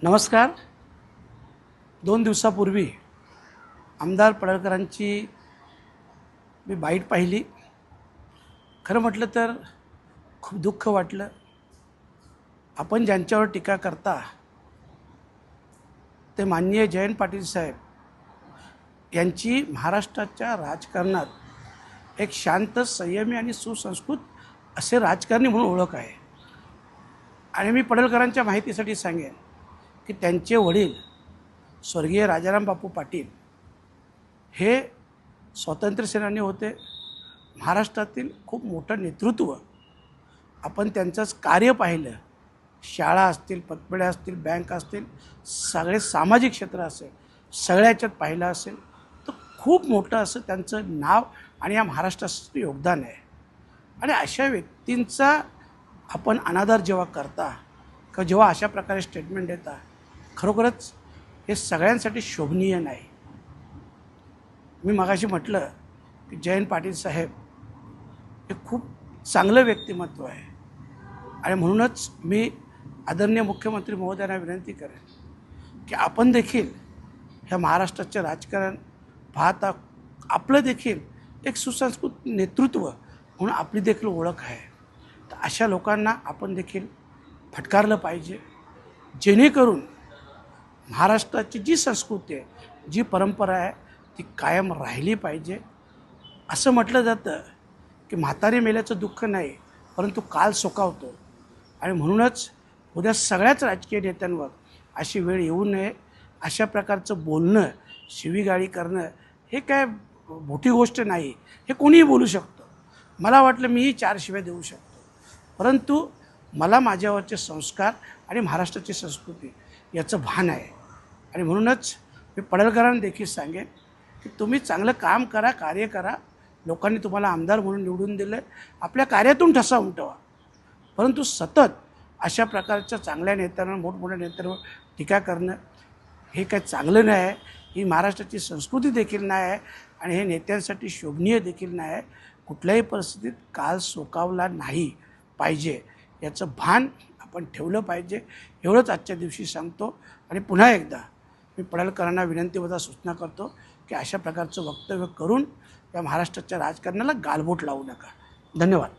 नमस्कार. 2 दिवसापूर्वी आमदार पडळकरांची मी बाईट पाहिली. खरं म्हटलं तर खूप दुःख वाटलं. आपण ज्यांच्यावर टीका करता ते माननीय जयंत पाटील साहेब यांची महाराष्ट्राच्या राजकारणात एक शांत, संयमी आणि सुसंस्कृत असे राजकारणी म्हणून ओळख आहे. आणि मी पडळकरांच्या माहितीसाठी सांगेन की त्यांचे वडील स्वर्गीय राजाराम बापू पाटील हे स्वातंत्र्यसेनानी होते. महाराष्ट्रातील खूप मोठं नेतृत्व आपण त्यांचंच कार्य पाहिलं. शाळा असतील, पतपेढ्या असतील, बँक असतील, सगळे सामाजिक क्षेत्र असेल, सगळ्याच्यात पाहिलं असेल तर खूप मोठं असं त्यांचं नाव आणि या महाराष्ट्राचं योगदान आहे. आणि अशा व्यक्तींचा आपण अनादर जेव्हा करता किंवा जेव्हा अशा प्रकारे स्टेटमेंट देता, खरोखरच हे सगळ्यांसाठी शोभनीय नाही. मी मगाशी म्हटलं की जयंत पाटील साहेब हे खूप चांगलं व्यक्तिमत्व आहे. आणि म्हणूनच मी आदरणीय मुख्यमंत्री महोदयांना विनंती करेन की आपण देखील ह्या महाराष्ट्राचे राजकारण पाहता आपलं देखील एक सुसंस्कृत नेतृत्व म्हणून आपली देखील ओळख आहे. तर अशा लोकांना आपण देखील फटकारलं पाहिजे, जेणेकरून महाराष्ट्राची जी संस्कृती आहे, जी परंपरा आहे ती कायम राहिली पाहिजे. असं म्हटलं जातं की म्हातारी मेल्याचं दुःख नाही, परंतु काल सोकावतो. आणि म्हणूनच उद्या सगळ्याच राजकीय नेत्यांवर अशी वेळ येऊ नये. अशा प्रकारचं बोलणं, शिवीगाळी करणं हे काय मोठी गोष्ट नाही. हे कोणीही बोलू शकतं. मला वाटलं मीही 4 शिव्या देऊ शकतो, परंतु मला माझ्यावरचे संस्कार आणि महाराष्ट्राची संस्कृती याचं भान आहे. आणि म्हणूनच मी पडळकरांना देखील सांगेन की तुम्ही चांगलं काम करा, कार्य करा. लोकांनी तुम्हाला आमदार म्हणून निवडून दिलं, आपल्या कार्यातून ठसा उमटवा. परंतु सतत अशा प्रकारच्या चांगल्या नेत्यांवर, मोठमोठ्या नेत्यांवर टीका करणं हे काही चांगलं नाही आहे. ही महाराष्ट्राची संस्कृती देखील नाही आहे आणि हे नेत्यांसाठी शोभनीय देखील नाही आहे. कुठल्याही परिस्थितीत काल सोकावला नाही पाहिजे याचं भान आपण ठेवलं पाहिजे. एवढंच आजच्या दिवशी सांगतो. आणि पुन्हा एकदा मी पडळकरांना विनंतीवजा सूचना करतो की अशा प्रकारचं वक्तव्य करून या महाराष्ट्राच्या राजकारणाला गालबोट लावू नका. धन्यवाद.